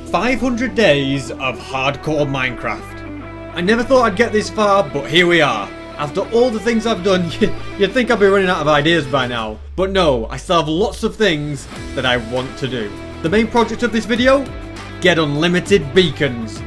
500 days of hardcore Minecraft. I never thought I'd get this far, but here we are. After all the things I've done, you'd think I'd be running out of ideas by now. But no, I still have lots of things that I want to do. The main project of this video? Get unlimited beacons.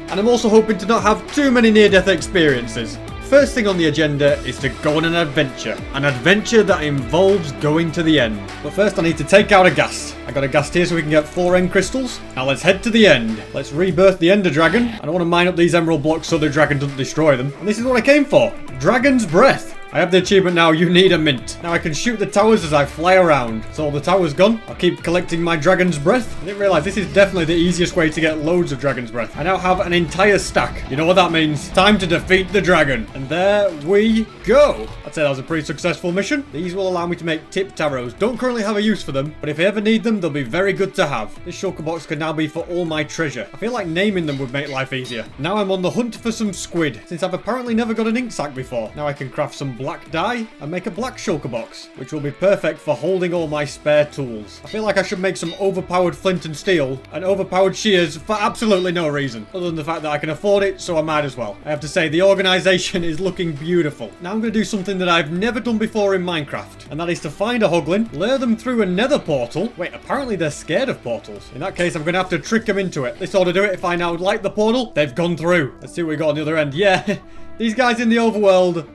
And I'm also hoping to not have too many near-death experiences. First thing on the agenda is to go on an adventure. An adventure that involves going to the end. But first I need to take out a ghast. I got a ghast here so we can get 4 end crystals. Now let's head to the end. Let's rebirth the ender dragon. I don't want to mine up these emerald blocks so the dragon doesn't destroy them. And this is what I came for. Dragon's breath. I have the achievement now, you need a mint. Now I can shoot the towers as I fly around. So all the towers gone. I'll keep collecting my dragon's breath. I didn't realise this is definitely the easiest way to get loads of dragon's breath. I now have an entire stack. You know what that means. Time to defeat the dragon. And there we go. I'd say that was a pretty successful mission. These will allow me to make tipped arrows. Don't currently have a use for them, but if I ever need them, they'll be very good to have. This shulker box can now be for all my treasure. I feel like naming them would make life easier. Now I'm on the hunt for some squid, since I've apparently never got an ink sac before. Now I can craft some black dye and make a black shulker box, which will be perfect for holding all my spare tools. I feel like I should make some overpowered flint and steel and overpowered shears for absolutely no reason, other than the fact that I can afford it, so I might as well. I have to say, the organization is looking beautiful. Now I'm going to do something that I've never done before in Minecraft, and that is to find a hoglin, lure them through a nether portal. Wait, apparently they're scared of portals. In that case, I'm going to have to trick them into it. This ought to do it. If I now light the portal, they've gone through. Let's see what we got on the other end. Yeah, these guys in the overworld,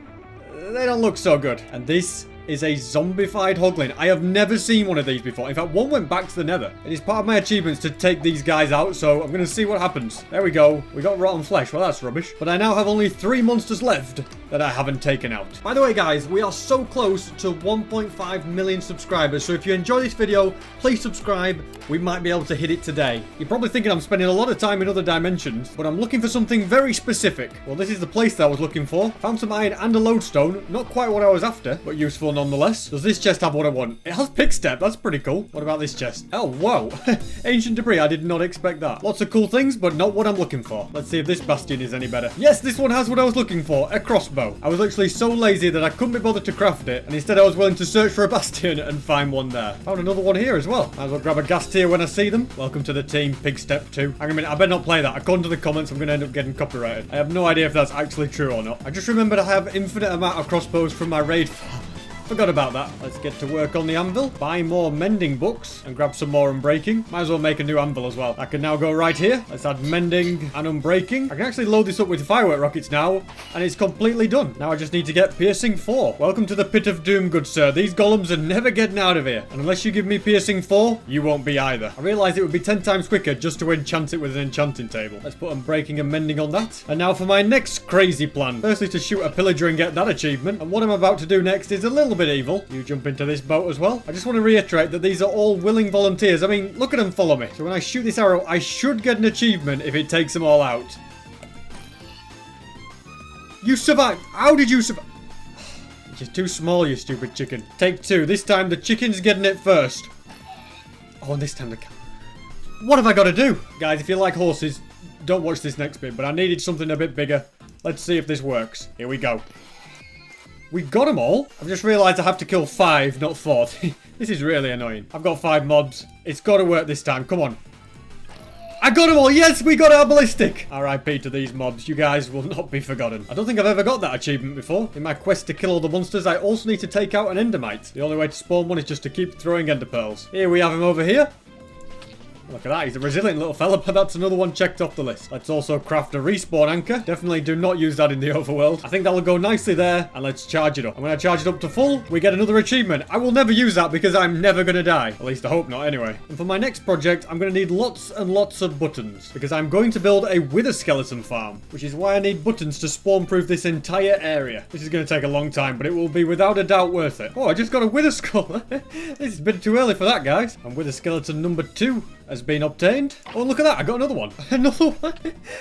they don't look so good. And this is a zombified hoglin. I have never seen one of these before. In fact, one went back to the nether. It is part of my achievements to take these guys out, so I'm going to see what happens. There we go. We got rotten flesh. Well, that's rubbish. But I now have only 3 monsters left that I haven't taken out. By the way, guys, we are so close to 1.5 million subscribers, so if you enjoy this video, please subscribe. We might be able to hit it today. You're probably thinking I'm spending a lot of time in other dimensions, but I'm looking for something very specific. Well, this is the place that I was looking for. Found some iron and a lodestone. Not quite what I was after, but useful nonetheless. Does this chest have what I want? It has pick step. That's pretty cool. What about this chest? Oh, whoa. Ancient debris. I did not expect that. Lots of cool things, but not what I'm looking for. Let's see if this bastion is any better. Yes, this one has what I was looking for. A crossbow. I was literally so lazy that I couldn't be bothered to craft it, and instead I was willing to search for a bastion and find one there. Found another one here as well. Might as well grab a ghast here when I see them. Welcome to the team, Pig Step 2. Hang on a minute. I better not play that. According to the comments, I'm going to end up getting copyrighted. I have no idea if that's actually true or not. I just remembered I have infinite amount of crossbows from my raid farm. Forgot about that. Let's get to work on the anvil. Buy more mending books and grab some more unbreaking. Might as well make a new anvil as well. I can now go right here. Let's add mending and unbreaking. I can actually load this up with firework rockets now, and it's completely done. Now I just need to get piercing 4. Welcome to the pit of doom, good sir. These golems are never getting out of here. And unless you give me piercing 4, you won't be either. I realized it would be 10 times quicker just to enchant it with an enchanting table. Let's put unbreaking and mending on that. And now for my next crazy plan. Firstly, to shoot a pillager and get that achievement. And what I'm about to do next is a little bit evil. You jump into this boat as well. I just want to reiterate that these are all willing volunteers. I mean, look at them follow me. So when I shoot this arrow, I should get an achievement if it takes them all out. You survived. How did you survive? You're too small, you stupid chicken. Take 2. This time the chicken's getting it first. Oh, and this time the cow. What have I got to do? Guys, if you like horses, don't watch this next bit, but I needed something a bit bigger. Let's see if this works. Here we go. We got them all. I've just realised I have to kill 5, not 4. This is really annoying. I've got 5 mobs. It's got to work this time. Come on. I got them all. Yes, we got our ballistic. RIP to these mobs. You guys will not be forgotten. I don't think I've ever got that achievement before. In my quest to kill all the monsters, I also need to take out an endermite. The only way to spawn one is just to keep throwing ender pearls. Here we have him over here. Look at that, he's a resilient little fella, but that's another one checked off the list. Let's also craft a respawn anchor. Definitely do not use that in the overworld. I think that'll go nicely there, and let's charge it up. And when I charge it up to full, we get another achievement. I will never use that because I'm never going to die. At least I hope not anyway. And for my next project, I'm going to need lots and lots of buttons, because I'm going to build a wither skeleton farm, which is why I need buttons to spawn-proof this entire area. This is going to take a long time, but it will be without a doubt worth it. Oh, I just got a wither skull. This is a bit too early for that, guys. And wither skeleton number 2 has been obtained. Oh, look at that. I got another one. Another one.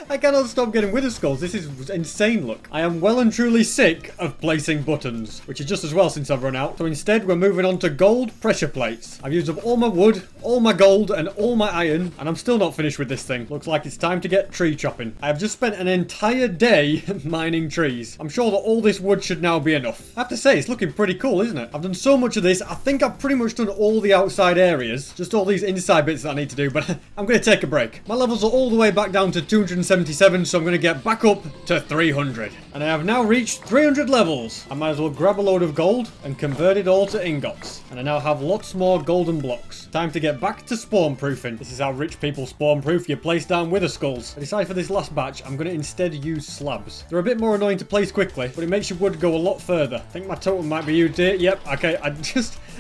I cannot stop getting wither skulls. This is insane, look. I am well and truly sick of placing buttons, which is just as well since I've run out. So instead, we're moving on to gold pressure plates. I've used up all my wood, all my gold, and all my iron, and I'm still not finished with this thing. Looks like it's time to get tree chopping. I have just spent an entire day mining trees. I'm sure that all this wood should now be enough. I have to say, it's looking pretty cool, isn't it? I've done so much of this. I think I've pretty much done all the outside areas. Just all these inside bits that I need to do do, but I'm going to take a break. My levels are all the way back down to 277, so I'm going to get back up to 300. And I have now reached 300 levels. I might as well grab a load of gold and convert it all to ingots. And I now have lots more golden blocks. Time to get back to spawn proofing. This is how rich people spawn proof. You place down wither skulls. I decided for this last batch, I'm going to instead use slabs. They're a bit more annoying to place quickly, but it makes your wood go a lot further. I think my totem might be used here. Yep, okay, I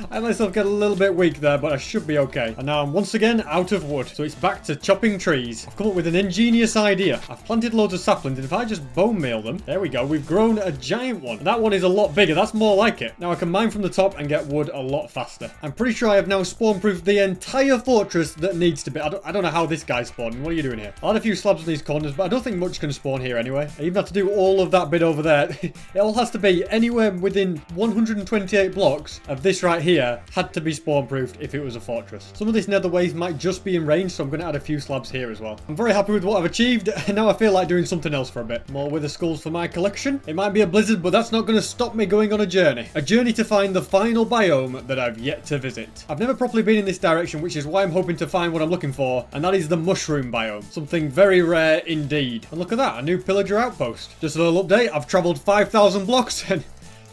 let myself get a little bit weak there, but I should be okay. And now I'm once again out of wood, so it's back to chopping trees. I've come up with an ingenious idea. I've planted loads of saplings, and if I just bone meal them, there we go, we've grown a giant one. And that one is a lot bigger. That's more like it. Now I can mine from the top and get wood a lot faster. I'm pretty sure I have now spawn-proofed the entire fortress that needs to be. I don't know how this guy's spawning. What are you doing here? I'll add a few slabs on these corners, but I don't think much can spawn here anyway. I even have to do all of that bit over there. It all has to be anywhere within 128 blocks of this right here had to be spawn-proofed if it was a fortress. Some of this nether waste might just be in range, so I'm going to add a few slabs here as well. I'm very happy with what I've achieved, and now I feel like doing something else for a bit. More wither skulls for my collection. It might be a blizzard, but that's not going to stop me going on a journey. A journey to find the final biome that I've yet to visit. I've never properly been in this direction, which is why I'm hoping to find what I'm looking for, and that is the mushroom biome. Something very rare indeed. And look at that, a new pillager outpost. Just a little update, I've travelled 5,000 blocks and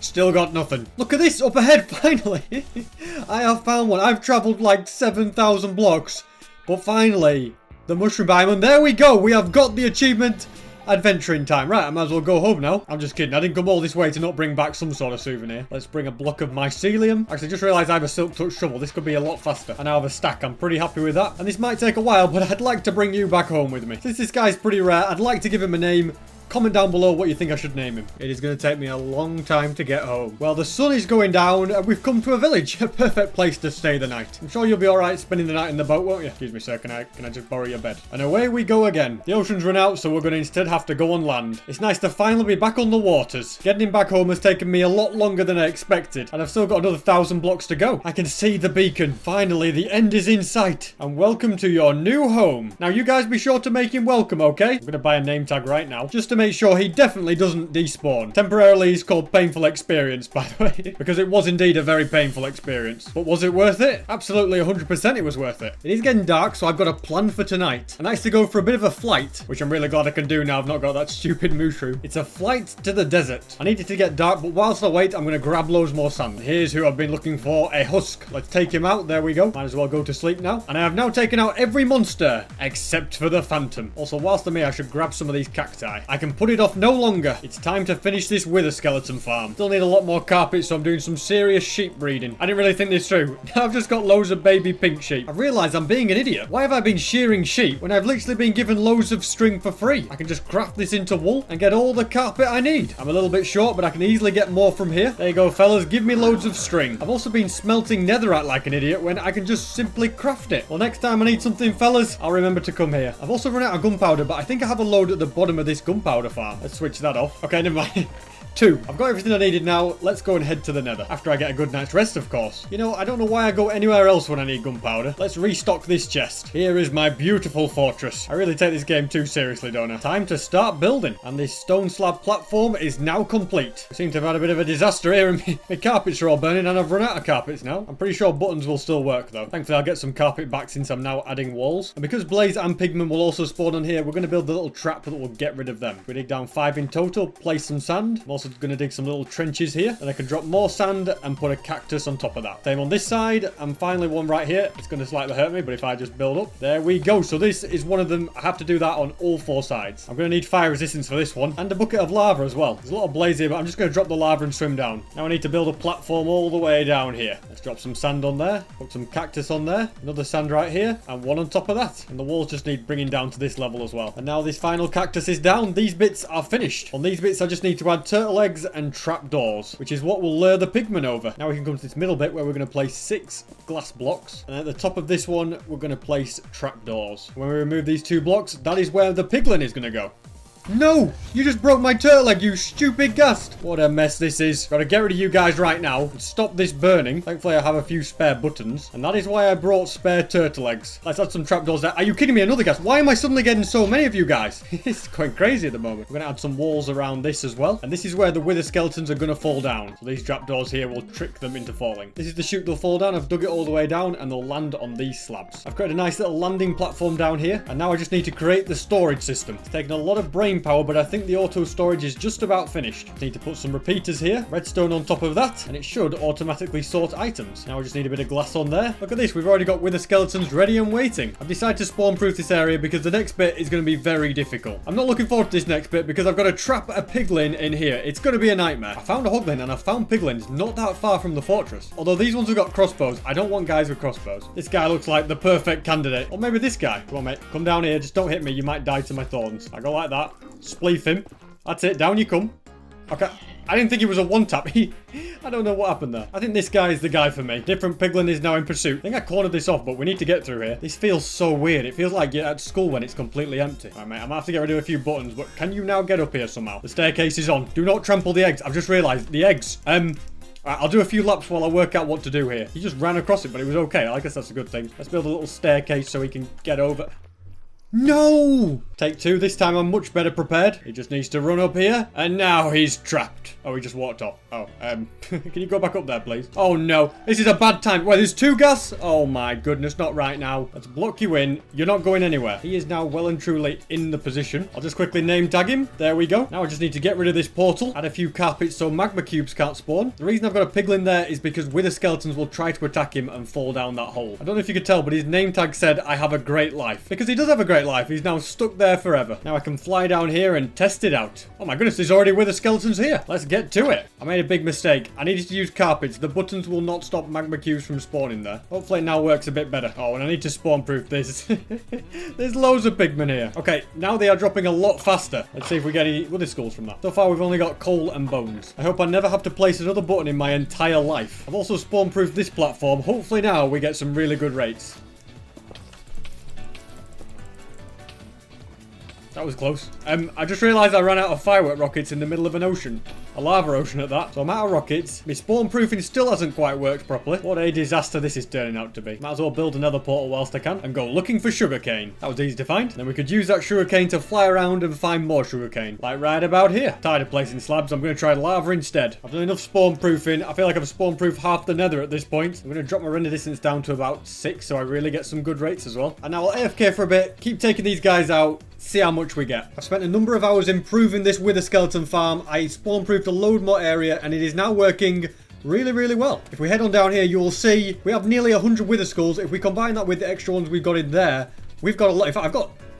still got nothing. Look at this, up ahead, finally. I have found one. I've travelled like 7,000 blocks, but finally, the mushroom biome, and there we go. We have got the achievement. Adventuring time. Right, I might as well go home now. I'm just kidding. I didn't come all this way to not bring back some sort of souvenir. Let's bring a block of mycelium. Actually, just realised I have a silk touch shovel. This could be a lot faster. I now have a stack. I'm pretty happy with that. And this might take a while, but I'd like to bring you back home with me. Since this guy's pretty rare, I'd like to give him a name. Comment down below what you think I should name him. It is going to take me a long time to get home. Well, the sun is going down and we've come to a village. A perfect place to stay the night. I'm sure you'll be alright spending the night in the boat, won't you? Excuse me, sir. Can I just borrow your bed? And away we go again. The ocean's run out, so we're going to instead have to go on land. It's nice to finally be back on the waters. Getting him back home has taken me a lot longer than I expected. And I've still got another 1,000 blocks to go. I can see the beacon. Finally, the end is in sight. And welcome to your new home. Now, you guys be sure to make him welcome, okay? I'm going to buy a name tag right now, just to make sure he definitely doesn't despawn. Temporarily, he's called painful experience, by the way, because it was indeed a very painful experience. But was it worth it? Absolutely 100% it was worth it. It is getting dark, so I've got a plan for tonight. And that's to go for a bit of a flight, which I'm really glad I can do now I've not got that stupid mushroom. It's a flight to the desert. I need it to get dark, but whilst I wait, I'm going to grab loads more sand. Here's who I've been looking for, a husk. Let's take him out. There we go. Might as well go to sleep now. And I have now taken out every monster, except for the phantom. Also, whilst I'm here, I should grab some of these cacti. I can put it off no longer. It's time to finish this wither skeleton farm. Still need a lot more carpet, so I'm doing some serious sheep breeding. I didn't really think this through. Now I've just got loads of baby pink sheep. I've realised I'm being an idiot. Why have I been shearing sheep when I've literally been given loads of string for free? I can just craft this into wool and get all the carpet I need. I'm a little bit short, but I can easily get more from here. There you go, fellas. Give me loads of string. I've also been smelting netherite like an idiot when I can just simply craft it. Well, next time I need something, fellas, I'll remember to come here. I've also run out of gunpowder, but I think I have a load at the bottom of this gunpowder farm. Let's switch that off. Okay, never mind. 2. I've got everything I needed now. Let's go and head to the nether. After I get a good night's rest, of course. You know, I don't know why I go anywhere else when I need gunpowder. Let's restock this chest. Here is my beautiful fortress. I really take this game too seriously, don't I? Time to start building. And this stone slab platform is now complete. I seem to have had a bit of a disaster here and my carpets are all burning and I've run out of carpets now. I'm pretty sure buttons will still work though. Thankfully, I'll get some carpet back since I'm now adding walls. And because blaze and pigmen will also spawn on here, we're going to build a little trap that will get rid of them. We dig down 5 in total, place some sand. I'm also going to dig some little trenches here, and I can drop more sand and put a cactus on top of that. Same on this side, and finally one right here. It's going to slightly hurt me, but if I just build up, there we go. So this is one of them. I have to do that on all 4 sides. I'm going to need fire resistance for this one, and a bucket of lava as well. There's a lot of blaze here, but I'm just going to drop the lava and swim down. Now I need to build a platform all the way down here. Let's drop some sand on there, put some cactus on there, another sand right here, and one on top of that. And the walls just need bringing down to this level as well. And now this final cactus is down. These bits are finished. On these bits, I just need to add turtle eggs and trapdoors, which is what will lure the pigmen over. Now we can come to this middle bit where we're going to place 6 glass blocks, and at the top of this one we're going to place trapdoors. When we remove these 2 blocks, that is where the piglin is going to go. No! You just broke my turtle egg, you stupid ghast! What a mess this is. Gotta get rid of you guys right now and stop this burning. Thankfully, I have a few spare buttons. And that is why I brought spare turtle eggs. Let's add some trapdoors there. Are you kidding me? Another ghast? Why am I suddenly getting so many of you guys? It's going crazy at the moment. We're gonna add some walls around this as well. And this is where the wither skeletons are gonna fall down. So these trapdoors here will trick them into falling. This is the chute they'll fall down. I've dug it all the way down and they'll land on these slabs. I've created a nice little landing platform down here. And now I just need to create the storage system. It's taken a lot of brain power, but I think the auto storage is just about finished. Need to put some repeaters here, redstone on top of that, and it should automatically sort items. Now I just need a bit of glass on there. Look at this, we've already got wither skeletons ready and waiting. I've decided to spawn proof this area because the next bit is going to be very difficult. I'm not looking forward to this next bit because I've got to trap a piglin in here. It's going to be a nightmare. I found a hoglin and I found piglins not that far from the fortress. Although these ones have got crossbows, I don't want guys with crossbows. This guy looks like the perfect candidate. Or maybe this guy. Come on mate, come down here, just don't hit me, you might die to my thorns. I go like that, spleef him. That's it, down you come. Okay, I didn't think it was a one-tap. I don't know what happened there. I think this guy is the guy for me. Different piglin is now in pursuit. I think I cornered this off, but we need to get through here. This feels so weird. It feels like you're at school when it's completely empty. All right, mate, I'm gonna have to get rid of a few buttons, but can you now get up here somehow? The staircase is on. Do not trample the eggs. I've just realized the eggs. Right, I'll do a few laps while I work out what to do here. He just ran across it, but it was okay. I guess that's a good thing. Let's build a little staircase so he can get over. No! Take two. This time I'm much better prepared. He just needs to run up here. And now he's trapped. Oh, he just walked off. Oh, can you go back up there, please? Oh, no. This is a bad time. Well, there's two gas. Oh, my goodness. Not right now. Let's block you in. You're not going anywhere. He is now well and truly in the position. I'll just quickly name tag him. There we go. Now I just need to get rid of this portal. Add a few carpets so magma cubes can't spawn. The reason I've got a piglin there is because wither skeletons will try to attack him and fall down that hole. I don't know if you could tell, but his name tag said, I have a great life. Because he does have a great life. He's now stuck there forever. Now I can fly down here and test it out. Oh my goodness, there's already wither skeletons here. Let's get to it. I made a big mistake. I needed to use carpets. The buttons will not stop magma cubes from spawning there. Hopefully it now works a bit better. Oh, and I need to spawn proof this. There's loads of pigmen here. Okay, now they are dropping a lot faster. Let's see if we get any wither skulls from that. So far we've only got coal and bones. I hope I never have to place another button in my entire life. I've also spawn proofed this platform. Hopefully now we get some really good rates. That was close. I just realised I ran out of firework rockets in the middle of an ocean. A lava ocean at that. So I'm out of rockets. My spawn proofing still hasn't quite worked properly. What a disaster this is turning out to be. Might as well build another portal whilst I can and go looking for sugarcane. That was easy to find. Then we could use that sugarcane to fly around and find more sugarcane. Like right about here. Tired of placing slabs. I'm going to try lava instead. I've done enough spawn proofing. I feel like I've spawn proofed half the nether at this point. I'm going to drop my render distance down to about 6 so I really get some good rates as well. And now I'll AFK for a bit. Keep taking these guys out. See how much we get. I've spent a number of hours improving this wither skeleton farm. I spawn proofed a load more area and it is now working really, really well. If we head on down here, you will see we have nearly 100 wither skulls. If we combine that with the extra ones we've got in there, we've got a lot. In fact,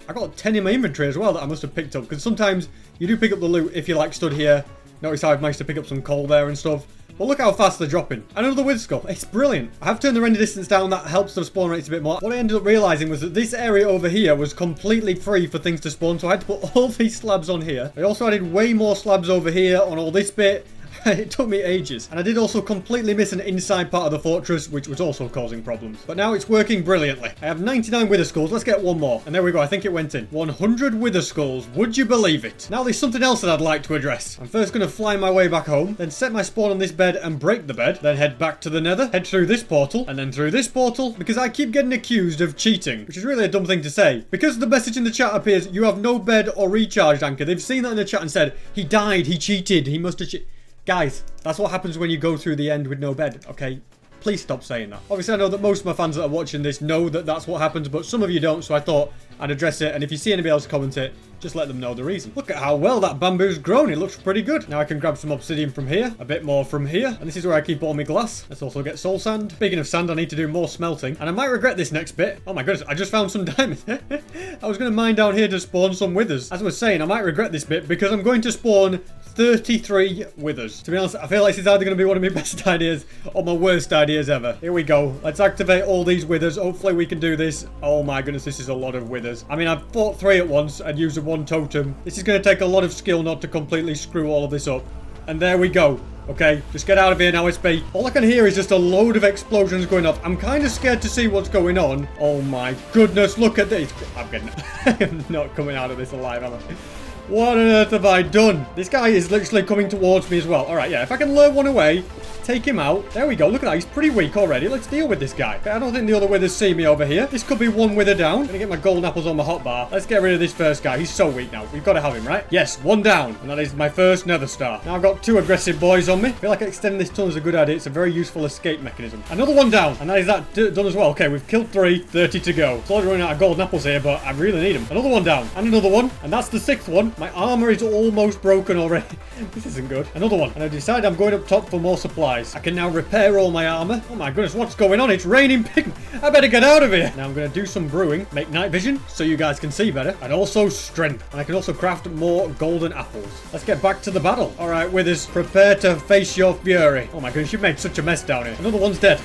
I've got 10 in my inventory as well that I must have picked up, because sometimes you do pick up the loot if you like stood here. Notice how I've managed to pick up some coal there and stuff. But look how fast they're dropping. Another wither skull. It's brilliant. I have turned the render distance down. That helps the spawn rates a bit more. What I ended up realizing was that this area over here was completely free for things to spawn. So I had to put all these slabs on here. I also added way more slabs over here on all this bit. It took me ages. And I did also completely miss an inside part of the fortress, which was also causing problems. But now it's working brilliantly. I have 99 wither skulls. Let's get one more. And there we go. I think it went in. 100 wither skulls. Would you believe it? Now there's something else that I'd like to address. I'm first going to fly my way back home, then set my spawn on this bed and break the bed, then head back to the nether, head through this portal, and then through this portal, because I keep getting accused of cheating, which is really a dumb thing to say. Because the message in the chat appears, you have no bed or recharged anchor. They've seen that in the chat and said, he died, he cheated, he must have cheated. Guys, that's what happens when you go through the end with no bed, okay? Please stop saying that. Obviously, I know that most of my fans that are watching this know that that's what happens, but some of you don't, so I thought I'd address it. And if you see anybody else comment it, just let them know the reason. Look at how well that bamboo's grown. It looks pretty good. Now I can grab some obsidian from here, a bit more from here, and this is where I keep all my glass. Let's also get soul sand. Speaking of sand, I need to do more smelting, and I might regret this next bit. Oh my goodness, I just found some diamonds. I was going to mine down here to spawn some withers. As I was saying, I might regret this bit because I'm going to spawn 33 withers. To be honest, I feel like this is either going to be one of my best ideas or my worst ideas ever. Here we go. Let's activate all these withers. Hopefully we can do this. Oh my goodness, this is a lot of withers. I mean, I've fought 3 at once and used one totem. This is going to take a lot of skill not to completely screw all of this up. And there we go. Okay, just get out of here now, SB. All I can hear is just a load of explosions going off. I'm kind of scared to see what's going on. Oh my goodness, look at this. I'm not coming out of this alive, am I? What on earth have I done? This guy is literally coming towards me as well. All right, yeah, if I can lure one away, take him out. There we go. Look at that. He's pretty weak already. Let's deal with this guy. I don't think the other withers see me over here. This could be one wither down. I'm gonna get my golden apples on my hotbar. Let's get rid of this first guy. He's so weak now. We've got to have him, right? Yes, one down. And that is my first nether star. Now I've got 2 aggressive boys on me. I feel like extending this tunnel is a good idea. It's a very useful escape mechanism. Another one down. And that is that done as well. Okay, we've killed 3. 30 to go. Slowly running out of golden apples here, but I really need them. Another one down. And another one. And that's the 6th one. My armor is almost broken already. This isn't good. Another one. And I decided I'm going up top for more supplies. I can now repair all my armor. Oh my goodness, what's going on? It's raining pig. I better get out of here. Now I'm going to do some brewing, make night vision so you guys can see better, and also strength. And I can also craft more golden apples. Let's get back to the battle. All right, withers, prepare to face your fury. Oh my goodness, you've made such a mess down here. Another one's dead.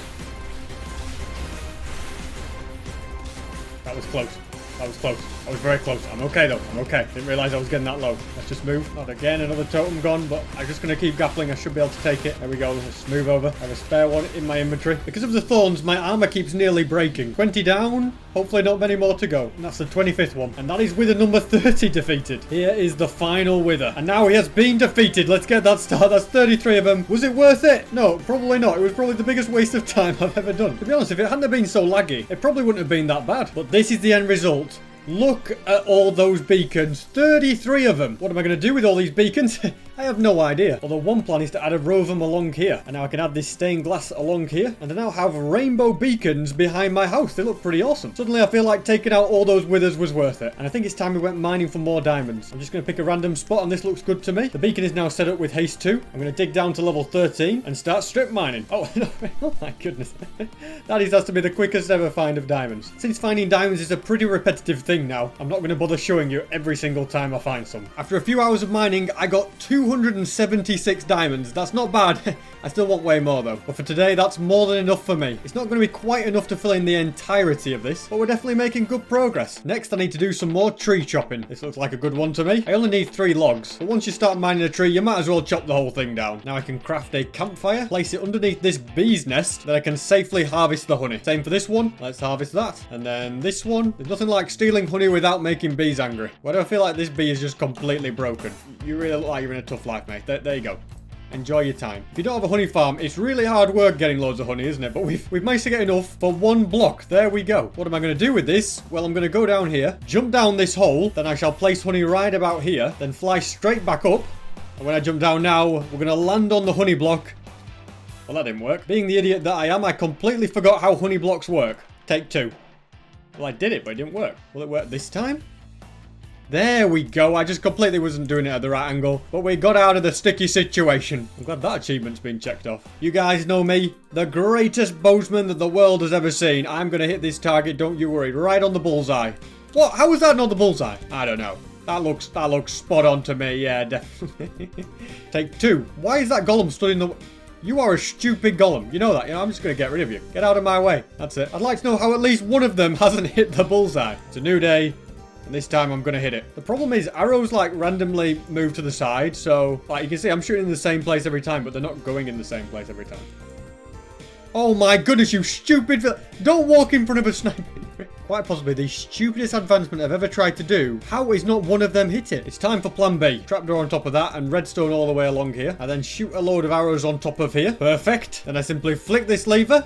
That was close. That was close. I was very close. I'm okay though. I'm okay. Didn't realize I was getting that low. Let's just move. Not again. Another totem gone, but I'm just going to keep grappling. I should be able to take it. There we go. Let's move over. I have a spare one in my inventory. Because of the thorns, my armor keeps nearly breaking. 20 down. Hopefully not many more to go. And that's the 25th one. And that is wither number 30 defeated. Here is the final wither. And now he has been defeated. Let's get that start. That's 33 of them. Was it worth it? No, probably not. It was probably the biggest waste of time I've ever done. To be honest, if it hadn't been so laggy, it probably wouldn't have been that bad. But this is the end result. Look at all those beacons. 33 of them. What am I going to do with all these beacons? I have no idea. Although one plan is to add a row of them along here. And now I can add this stained glass along here. And I now have rainbow beacons behind my house. They look pretty awesome. Suddenly I feel like taking out all those withers was worth it. And I think it's time we went mining for more diamonds. I'm just going to pick a random spot and this looks good to me. The beacon is now set up with haste 2. I'm going to dig down to level 13 and start strip mining. Oh, no. Oh my goodness. That has to be the quickest ever find of diamonds. Since finding diamonds is a pretty repetitive thing now, I'm not going to bother showing you every single time I find some. After a few hours of mining, I got 276 diamonds. That's not bad. I still want way more though. But for today, that's more than enough for me. It's not going to be quite enough to fill in the entirety of this, but we're definitely making good progress. Next, I need to do some more tree chopping. This looks like a good one to me. I only need 3 logs, but once you start mining a tree, you might as well chop the whole thing down. Now I can craft a campfire, place it underneath this bee's nest, that I can safely harvest the honey. Same for this one. Let's harvest that. And then this one. There's nothing like stealing honey without making bees angry. Why do I feel like this bee is just completely broken? You really look like you're in a tough life, mate. There you go. Enjoy your time. If you don't have a honey farm, it's really hard work getting loads of honey, isn't it? But we've managed to get enough for 1 block. There we go. What am I going to do with this? Well, I'm going to go down here, jump down this hole, then I shall place honey right about here, then fly straight back up. And when I jump down now, we're going to land on the honey block. Well, that didn't work. Being the idiot that I am, I completely forgot how honey blocks work. Take 2. Well, I did it, but it didn't work. Will it work this time? There we go. I just completely wasn't doing it at the right angle. But we got out of the sticky situation. I'm glad that achievement's been checked off. You guys know me. The greatest bowsman that the world has ever seen. I'm going to hit this target, don't you worry. Right on the bullseye. What? How was that not the bullseye? I don't know. That looks spot on to me. Yeah, definitely. Take 2. Why is that golem stood in the... You are a stupid golem. You know that. You know, I'm just going to get rid of you. Get out of my way. That's it. I'd like to know how at least one of them hasn't hit the bullseye. It's a new day. And this time I'm going to hit it. The problem is arrows like randomly move to the side. So like you can see I'm shooting in the same place every time, but they're not going in the same place every time. Oh my goodness, you stupid... Don't walk in front of a sniper. Quite possibly the stupidest advancement I've ever tried to do. How is not one of them hit it? It's time for plan B. Trapdoor on top of that and redstone all the way along here. I then shoot a load of arrows on top of here. Perfect. Then I simply flick this lever.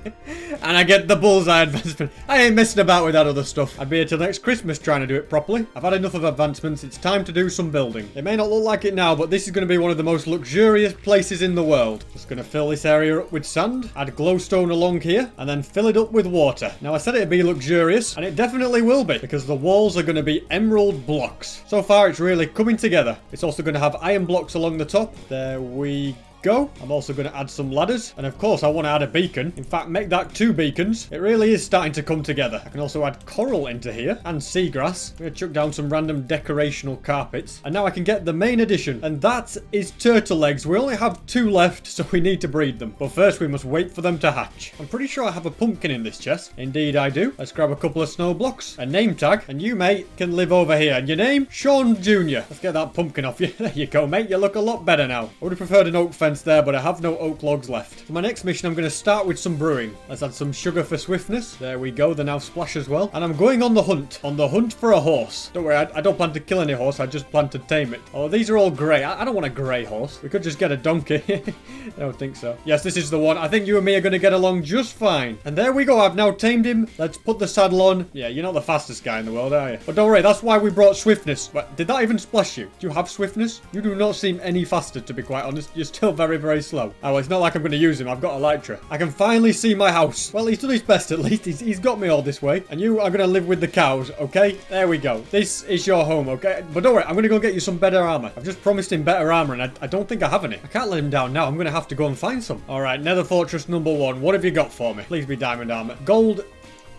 And I get the bullseye advancement. I ain't messing about with that other stuff. I'd be here till next Christmas trying to do it properly. I've had enough of advancements. It's time to do some building. It may not look like it now, but this is going to be one of the most luxurious places in the world. Just going to fill this area up with sand, add glowstone along here, and then fill it up with water. Now I said it'd be luxurious, and it definitely will be, because the walls are going to be emerald blocks. So far it's really coming together. It's also going to have iron blocks along the top. There we go. I'm also going to add some ladders, and of course I want to add a beacon. In fact, make that 2 beacons. It really is starting to come together. I can also add coral into here and seagrass. I'm going to chuck down some random decorational carpets, and now I can get the main addition, and that is turtle eggs. We only have 2 left, so we need to breed them, but first we must wait for them to hatch. I'm pretty sure I have a pumpkin in this chest. Indeed I do. Let's grab a couple of snow blocks, a name tag, and you mate can live over here. And your name? Sean Jr. Let's get that pumpkin off you. There you go, mate. You look a lot better now. I would have preferred an oak fence fence there, but I have no oak logs left. For my next mission, I'm going to start with some brewing. Let's add some sugar for swiftness. There we go. They're now splash as well. And I'm going on the hunt. On the hunt for a horse. Don't worry, I don't plan to kill any horse. I just plan to tame it. Oh, these are all grey. I don't want a grey horse. We could just get a donkey. I don't think so. Yes, this is the one. I think you and me are going to get along just fine. And there we go. I've now tamed him. Let's put the saddle on. Yeah, you're not the fastest guy in the world, are you? But don't worry, that's why we brought swiftness. But did that even splash you? Do you have swiftness? You do not seem any faster, to be quite honest. You're still very, very slow. Oh, well, it's not like I'm going to use him. I've got Elytra. I can finally see my house. Well, he's done his best at least. He's got me all this way. And you are going to live with the cows, okay? There we go. This is your home, okay? But don't worry, I'm going to go get you some better armor. I've just promised him better armor, and I don't think I have any. I can't let him down now. I'm going to have to go and find some. All right, Nether Fortress number 1. What have you got for me? Please be diamond armor. Gold.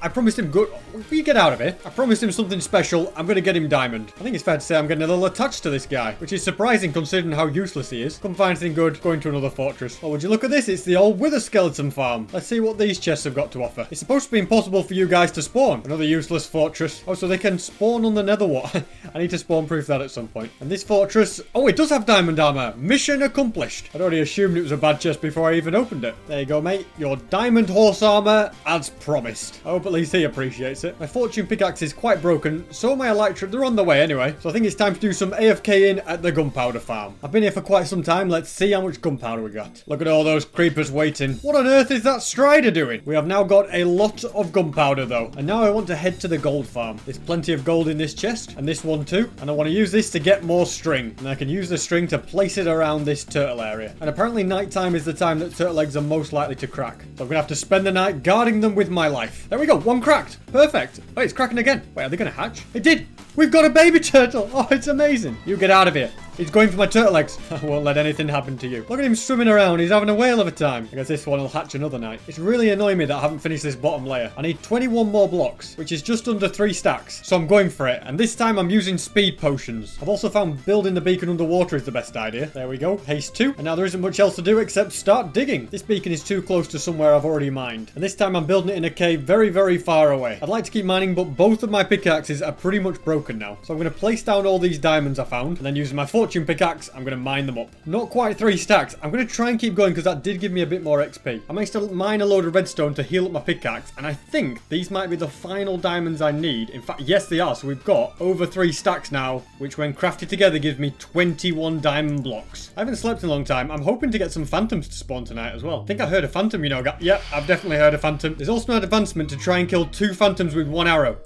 I promised him good. Will you get out of here? I promised him something special. I'm going to get him diamond. I think it's fair to say I'm getting a little attached to this guy, which is surprising considering how useless he is. Come find something good. Going to another fortress. Oh, would you look at this? It's the old wither skeleton farm. Let's see what these chests have got to offer. It's supposed to be impossible for you guys to spawn. Another useless fortress. Oh, so they can spawn on the nether what? I need to spawn proof that at some point. And this fortress. Oh, it does have diamond armor. Mission accomplished. I'd already assumed it was a bad chest before I even opened it. There you go, mate. Your diamond horse armor as promised. I hope at least he appreciates it. My fortune pickaxe is quite broken, so my elytra, they're on the way anyway. So I think it's time to do some AFK in at the gunpowder farm. I've been here for quite some time. Let's see how much gunpowder we got. Look at all those creepers waiting. What on earth is that Strider doing? We have now got a lot of gunpowder though. And now I want to head to the gold farm. There's plenty of gold in this chest and this one too. And I want to use this to get more string. And I can use the string to place it around this turtle area. And apparently nighttime is the time that turtle eggs are most likely to crack. So I'm going to have to spend the night guarding them with my life. There we go. One cracked. Perfect. Oh, it's cracking again. Wait, are they going to hatch? It did. We've got a baby turtle. Oh, it's amazing. You get out of here. He's going for my turtle eggs. I won't let anything happen to you. Look at him swimming around. He's having a whale of a time. I guess this one will hatch another night. It's really annoying me that I haven't finished this bottom layer. I need 21 more blocks, which is just under 3 stacks. So I'm going for it. And this time I'm using speed potions. I've also found building the beacon underwater is the best idea. There we go. Haste 2. And now there isn't much else to do except start digging. This beacon is too close to somewhere I've already mined. And this time I'm building it in a cave very, very far away. I'd like to keep mining, but both of my pickaxes are pretty much broken now. So I'm going to place down all these diamonds I found. And then using my fortune pickaxe, I'm going to mine them up. Not quite 3 stacks. I'm going to try and keep going because that did give me a bit more XP. I managed to mine a load of redstone to heal up my pickaxe. And I think these might be the final diamonds I need. In fact, yes, they are. So we've got over 3 stacks now, which when crafted together gives me 21 diamond blocks. I haven't slept in a long time. I'm hoping to get some phantoms to spawn tonight as well. I think I heard a phantom, you know. Yep, I've definitely heard a phantom. There's also an advancement to try and kill 2 phantoms with 1 arrow.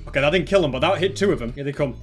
Okay, that didn't kill them, but that hit 2 of them. Here they come.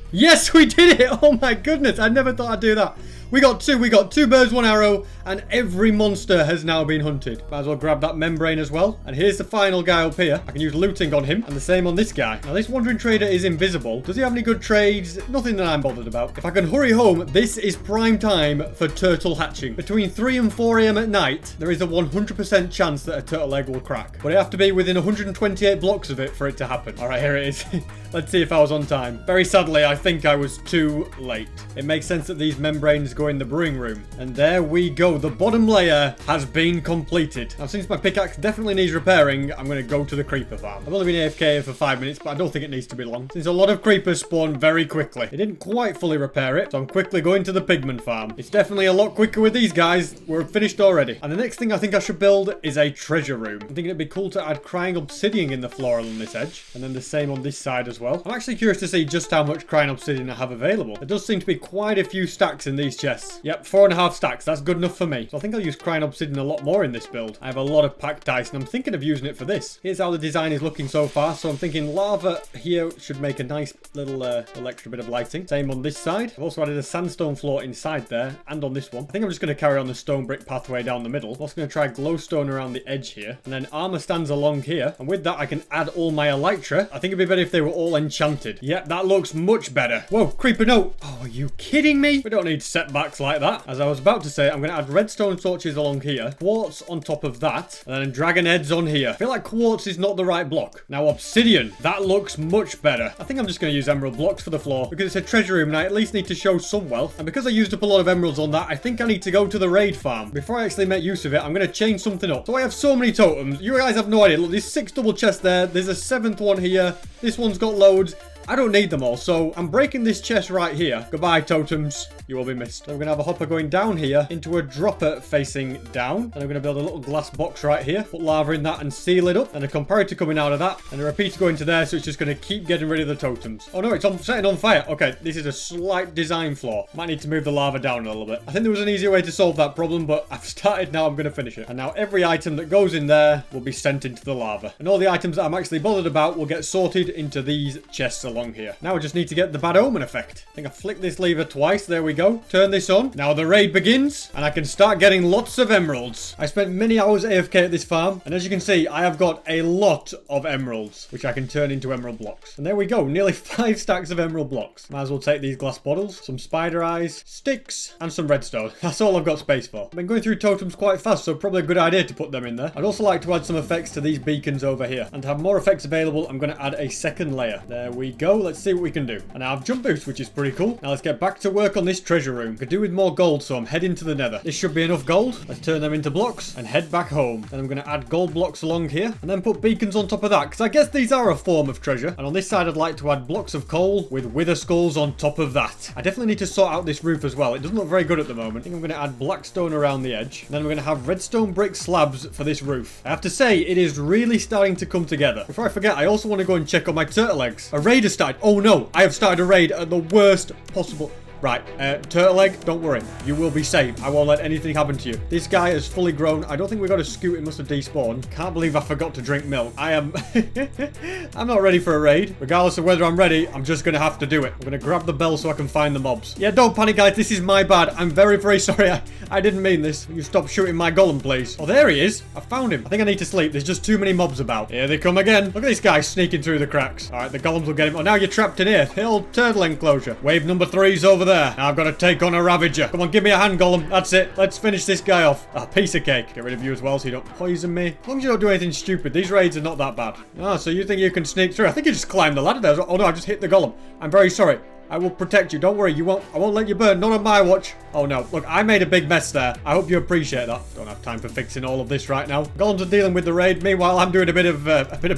Yes, we did it! Oh my goodness, I never thought I'd do that. We got 2 birds, 1 arrow, and every monster has now been hunted. Might as well grab that membrane as well. And here's the final guy up here. I can use looting on him, and the same on this guy. Now, this wandering trader is invisible. Does he have any good trades? Nothing that I'm bothered about. If I can hurry home, this is prime time for turtle hatching. Between 3 and 4 a.m. at night, there is a 100% chance that a turtle egg will crack. But I have to be within 128 blocks of it for it to happen. All right, here it is. Let's see if I was on time. Very sadly, I think I was too late. It makes sense that these membranes go in the brewing room. And there we go. The bottom layer has been completed. Now, since my pickaxe definitely needs repairing, I'm going to go to the creeper farm. I've only been AFK here for 5 minutes, but I don't think it needs to be long, since a lot of creepers spawn very quickly. It didn't quite fully repair it, so I'm quickly going to the pigman farm. It's definitely a lot quicker with these guys. We're finished already. And the next thing I think I should build is a treasure room. I'm thinking it'd be cool to add crying obsidian in the floor along this edge, and then the same on this side as well. I'm actually curious to see just how much crying obsidian I have available. There does seem to be quite a few stacks in these chests. Yep, 4.5 stacks. That's good enough for me. So I think I'll use crying obsidian a lot more in this build. I have a lot of packed ice, and I'm thinking of using it for this. Here's how the design is looking so far. So I'm thinking lava here should make a nice little extra bit of lighting. Same on this side. I've also added a sandstone floor inside there and on this one. I think I'm just going to carry on the stone brick pathway down the middle. I'm also going to try glowstone around the edge here, and then armor stands along here. And with that, I can add all my elytra. I think it'd be better if they were all enchanted. Yep, that looks much better. Whoa, creeper, no. Oh, are you kidding me? We don't need setbacks like that. As I was about to say, I'm going to add redstone torches along here, quartz on top of that, and then dragon heads on here. I feel like quartz is not the right block. Now, obsidian. That looks much better. I think I'm just going to use emerald blocks for the floor because it's a treasure room and I at least need to show some wealth. And because I used up a lot of emeralds on that, I think I need to go to the raid farm. Before I actually make use of it, I'm going to change something up. So I have so many totems. You guys have no idea. Look, there's 6 double chests there. There's a 7th one here. This one's got loads. I don't need them all, so I'm breaking this chest right here. Goodbye, totems. You will be missed. So we're going to have a hopper going down here into a dropper facing down. And I'm going to build a little glass box right here. Put lava in that and seal it up. And a comparator coming out of that. And a repeater going to there, so it's just going to keep getting rid of the totems. Oh no, it's setting on fire. Okay, this is a slight design flaw. Might need to move the lava down a little bit. I think there was an easier way to solve that problem, but I've started now. I'm going to finish it. And now every item that goes in there will be sent into the lava. And all the items that I'm actually bothered about will get sorted into these chests along here. Now I just need to get the bad omen effect. I think I flick this lever twice. There we go. Turn this on. Now the raid begins, and I can start getting lots of emeralds. I spent many hours AFK at this farm, and as you can see, I have got a lot of emeralds, which I can turn into emerald blocks. And there we go. Nearly 5 stacks of emerald blocks. Might as well take these glass bottles, some spider eyes, sticks, and some redstone. That's all I've got space for. I've been going through totems quite fast, so probably a good idea to put them in there. I'd also like to add some effects to these beacons over here. And to have more effects available, I'm going to add a second layer. There we go. Let's see what we can do. And I have jump boost, which is pretty cool. Now let's get back to work on this treasure room. Could do with more gold, so I'm heading to the nether. This should be enough gold. Let's turn them into blocks and head back home. Then I'm going to add gold blocks along here and then put beacons on top of that, because I guess these are a form of treasure. And on this side, I'd like to add blocks of coal with wither skulls on top of that. I definitely need to sort out this roof as well. It doesn't look very good at the moment. I think I'm going to add black stone around the edge. And then we're going to have redstone brick slabs for this roof. I have to say, it is really starting to come together. Before I forget, I also want to go and check on my turtle eggs. A raid has started. Oh no, I have started a raid at the worst possible... Right, turtle egg, don't worry. You will be safe. I won't let anything happen to you. This guy is fully grown. I don't think we got a scoot. It must have despawned. Can't believe I forgot to drink milk. I am... I'm not ready for a raid. Regardless of whether I'm ready, I'm just going to have to do it. I'm going to grab the bell so I can find the mobs. Yeah, don't panic, guys. This is my bad. I'm very, very sorry. I didn't mean this. You stop shooting my golem, please. Oh, there he is. I found him. I think I need to sleep. There's just too many mobs about. Here they come again. Look at this guy sneaking through the cracks. All right, the golems will get him. Oh, now you're trapped in here. The old turtle enclosure. Wave number 3's over there. Now I've got to take on a ravager. Come on, give me a hand, golem. That's it. Let's finish this guy off. A piece of cake. Get rid of you as well so you don't poison me. As long as you don't do anything stupid, these raids are not that bad. Ah, so you think you can sneak through? I think you just climbed the ladder there. Oh no, I just hit the golem. I'm very sorry. I will protect you. Don't worry. I won't let you burn. Not on my watch. Oh no. Look, I made a big mess there. I hope you appreciate that. Don't have time for fixing all of this right now. Golems are dealing with the raid. Meanwhile, I'm doing a bit of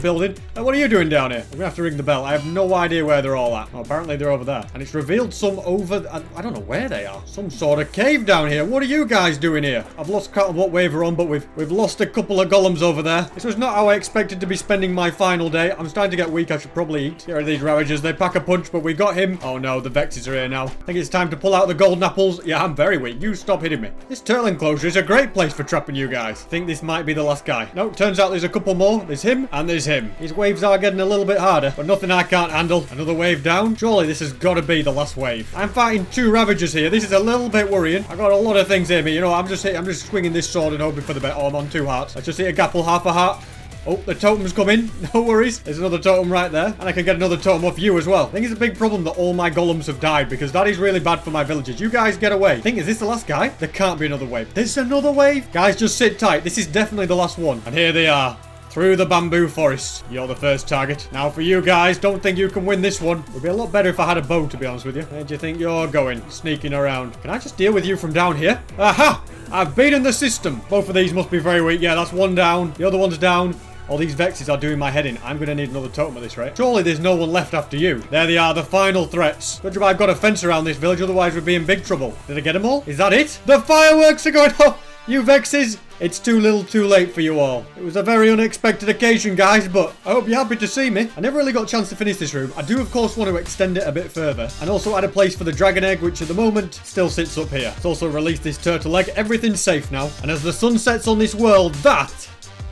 building. What are you doing down here? I'm gonna have to ring the bell. I have no idea where they're all at. Oh, apparently they're over there. And it's revealed some over... I don't know where they are. Some sort of cave down here. What are you guys doing here? I've lost count of what wave we're on, but we've lost a couple of golems over there. This was not how I expected to be spending my final day. I'm starting to get weak. I should probably eat. Get rid of these ravagers. They pack a punch, but we got him. Oh no, the vexes are here now. I think it's time to pull out the golden apples. Yeah, I'm very weak. You stop hitting me. This turtle enclosure is a great place for trapping you guys. I think this might be the last guy. No, turns out there's a couple more. There's him and there's him. These waves are getting a little bit harder, but nothing I can't handle. Another wave down. Surely this has got to be the last wave. I'm fighting 2 ravagers here. This is a little bit worrying. I got a lot of things here, me. You know, I'm just swinging this sword and hoping for the best. Oh, I'm on 2 hearts. I just hit a gapple, half a heart. Oh, the totem's come in. No worries. There's another totem right there. And I can get another totem off you as well. I think it's a big problem that all my golems have died, because that is really bad for my villagers. You guys get away. I think, is this the last guy? There can't be another wave. There's another wave. Guys, just sit tight. This is definitely the last one. And here they are. Through the bamboo forest. You're the first target. Now for you guys, don't think you can win this one. It would be a lot better if I had a bow, to be honest with you. Where do you think you're going? Sneaking around. Can I just deal with you from down here? Aha! I've beaten the system. Both of these must be very weak. Yeah, that's one down. The other one's down. All these vexes are doing my head in. I'm going to need another totem at this rate. Surely there's no one left after you. There they are, the final threats. Good job I've got a fence around this village, otherwise we'd be in big trouble. Did I get them all? Is that it? The fireworks are going off! You vexes! It's too little too late for you all. It was a very unexpected occasion, guys, but I hope you're happy to see me. I never really got a chance to finish this room. I do, of course, want to extend it a bit further. And also add a place for the dragon egg, which at the moment still sits up here. Let's also release this turtle egg. Everything's safe now. And as the sun sets on this world, that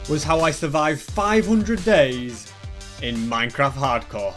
was how I survived 500 days in Minecraft Hardcore.